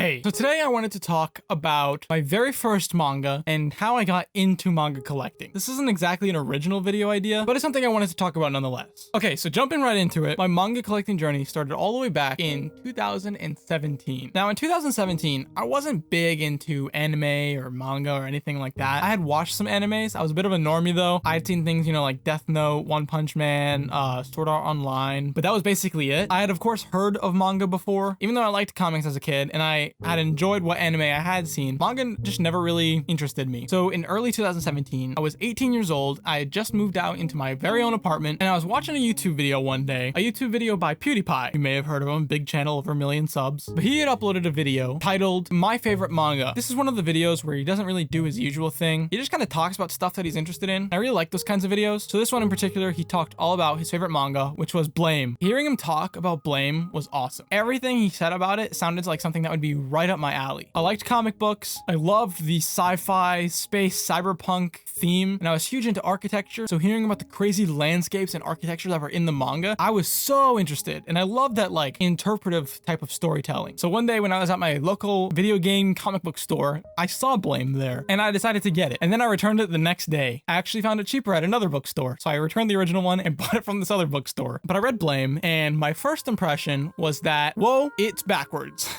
Hey, so today I wanted to talk about my very first manga and how I got into manga collecting. This isn't exactly an original video idea, but it's something I wanted to talk about nonetheless. Okay, so jumping right into it, my manga collecting journey started all the way back in 2017. Now in 2017, I wasn't big into anime or manga or anything like that. I had watched some animes. I was a bit of a normie though. I had seen things, like Death Note, One Punch Man, Sword Art Online, but that was basically it. I had of course heard of manga before, even though I liked comics as a kid and I had enjoyed what anime I had seen. Manga just never really interested me. So in early 2017, I was 18 years old. I had just moved out into my very own apartment and I was watching a YouTube video one day, a YouTube video by PewDiePie. You may have heard of him, big channel, over 1 million subs. But he had uploaded a video titled My Favorite Manga. This is one of the videos where he doesn't really do his usual thing. He just kind of talks about stuff that he's interested in. I really like those kinds of videos. So this one in particular, he talked all about his favorite manga, which was Blame. Hearing him talk about Blame was awesome. Everything he said about it sounded like something that would be right up my alley. I liked comic books. I loved the sci-fi, space, cyberpunk theme, and I was huge into architecture. So hearing about the crazy landscapes and architecture that were in the manga, I was so interested. And I love that interpretive type of storytelling. So one day when I was at my local video game comic book store, I saw Blame there and I decided to get it. And then I returned it the next day. I actually found it cheaper at another bookstore. So I returned the original one and bought it from this other bookstore. But I read Blame and my first impression was that, whoa, it's backwards.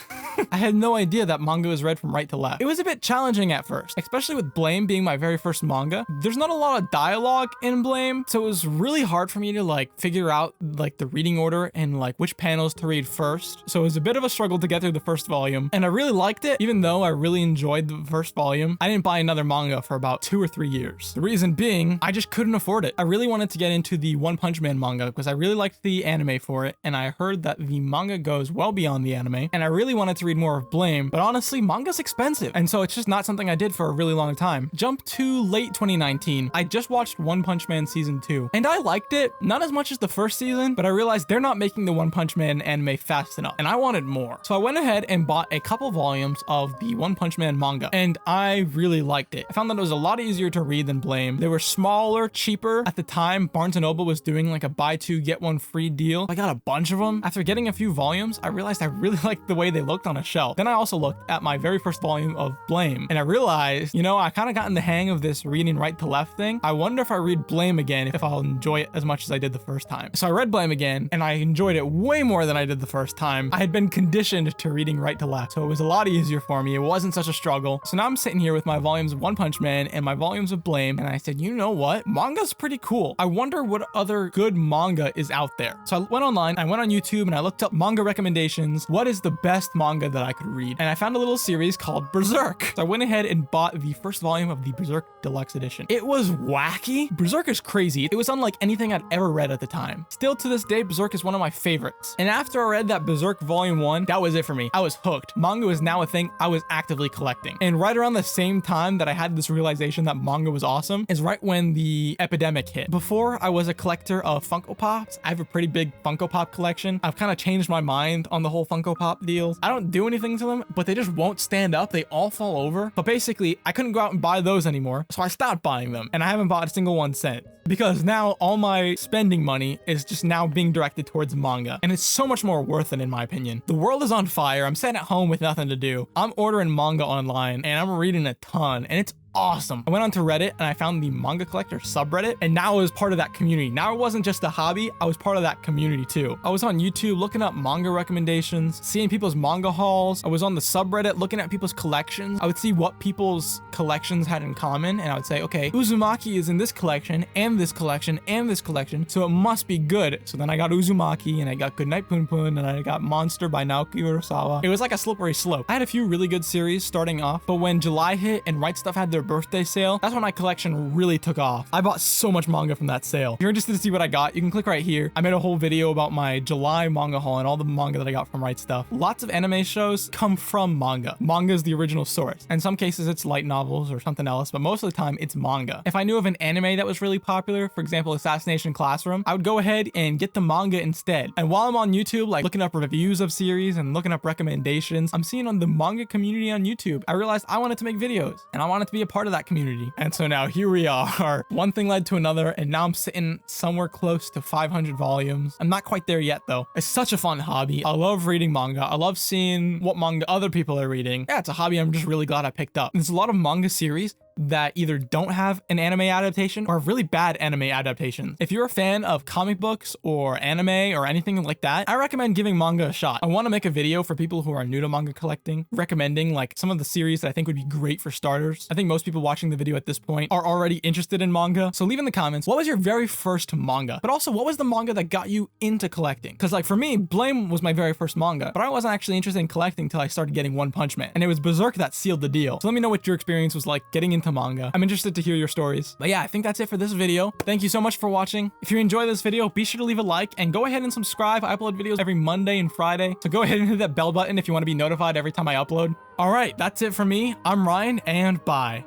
I had no idea that manga was read from right to left. It was a bit challenging at first, especially with Blame being my very first manga. There's not a lot of dialogue in Blame, so it was really hard for me to figure out the reading order and which panels to read first. So it was a bit of a struggle to get through the first volume, and I really liked it. Even though I really enjoyed the first volume, I didn't buy another manga for about 2 or 3 years. The reason being, I just couldn't afford it. I really wanted to get into the One Punch Man manga because I really liked the anime for it, and I heard that the manga goes well beyond the anime, and I really wanted to read more of Blame, but honestly, manga's expensive, and so it's just not something I did for a really long time. Jump to late 2019, I just watched One Punch Man season 2, and I liked it, not as much as the first season, but I realized they're not making the One Punch Man anime fast enough, and I wanted more. So I went ahead and bought a couple volumes of the One Punch Man manga, and I really liked it. I found that it was a lot easier to read than Blame. They were smaller, cheaper. At the time, Barnes & Noble was doing a buy two, get one free deal. I got a bunch of them. After getting a few volumes, I realized I really liked the way they looked on a shelf. Then I also looked at my very first volume of Blame, and I realized, I kind of gotten the hang of this reading right to left thing. I wonder if I read Blame again, if I'll enjoy it as much as I did the first time. So I read Blame again, and I enjoyed it way more than I did the first time. I had been conditioned to reading right to left, so it was a lot easier for me. It wasn't such a struggle. So now I'm sitting here with my volumes of One Punch Man and my volumes of Blame, and I said, you know what? Manga's pretty cool. I wonder what other good manga is out there. So I went online, I went on YouTube, and I looked up manga recommendations. What is the best manga that I could read? And I found a little series called Berserk. So I went ahead and bought the first volume of the Berserk Deluxe Edition. It was wacky. Berserk is crazy. It was unlike anything I'd ever read at the time. Still to this day, Berserk is one of my favorites. And after I read that Berserk Volume 1, that was it for me. I was hooked. Manga was now a thing I was actively collecting. And right around the same time that I had this realization that manga was awesome is right when the epidemic hit. Before, I was a collector of Funko Pops. I have a pretty big Funko Pop collection. I've kind of changed my mind on the whole Funko Pop deals. I don't do anything to them, but they just won't stand up. They all fall over. But basically, I couldn't go out and buy those anymore, so I stopped buying them, and I haven't bought a single one since. Because now all my spending money is just now being directed towards manga, and it's so much more worth it in my opinion. The world is on fire. I'm sitting at home with nothing to do. I'm ordering manga online, and I'm reading a ton, and it's awesome. I went onto Reddit and I found the manga collector subreddit, and now I was part of that community. Now it wasn't just a hobby, I was part of that community too. I was on YouTube looking up manga recommendations, seeing people's manga hauls. I was on the subreddit looking at people's collections. I would see what people's collections had in common, and I would say, okay, Uzumaki is in this collection and this collection and this collection, so it must be good. So then I got Uzumaki, and I got Goodnight Punpun, and I got Monster by Naoki Urasawa. It was like a slippery slope. I had a few really good series starting off, but when July hit and Right Stuff had their birthday sale, that's when my collection really took off. I bought so much manga from that sale. If you're interested to see what I got, you can click right here. I made a whole video about my July manga haul and all the manga that I got from Right Stuff. Lots of anime shows come from manga. Manga is the original source. In some cases, it's light novels or something else, but most of the time, it's manga. If I knew of an anime that was really popular, for example, Assassination Classroom, I would go ahead and get the manga instead. And while I'm on YouTube, looking up reviews of series and looking up recommendations, I'm seeing on the manga community on YouTube, I realized I wanted to make videos, and I wanted to be a part of that community. And so now here we are. One thing led to another, and now I'm sitting somewhere close to 500 volumes. I'm not quite there yet though. It's such a fun hobby. I love reading manga. I love seeing what manga other people are reading. Yeah, it's a hobby I'm just really glad I picked up. There's a lot of manga series that either don't have an anime adaptation or have really bad anime adaptations. If you're a fan of comic books or anime or anything like that, I recommend giving manga a shot. I want to make a video for people who are new to manga collecting, recommending like some of the series that I think would be great for starters. I think most people watching the video at this point are already interested in manga. So leave in the comments, what was your very first manga? But also, what was the manga that got you into collecting? Because like for me, Blame was my very first manga, but I wasn't actually interested in collecting until I started getting One Punch Man. And it was Berserk that sealed the deal. So let me know what your experience was like getting into manga. I'm interested to hear your stories. But yeah, I think that's it for this video. Thank you so much for watching. If you enjoy this video, be sure to leave a like and go ahead and subscribe. I upload videos every Monday and Friday. So go ahead and hit that bell button if you want to be notified every time I upload. All right, that's it for me. I'm Ryan, and bye.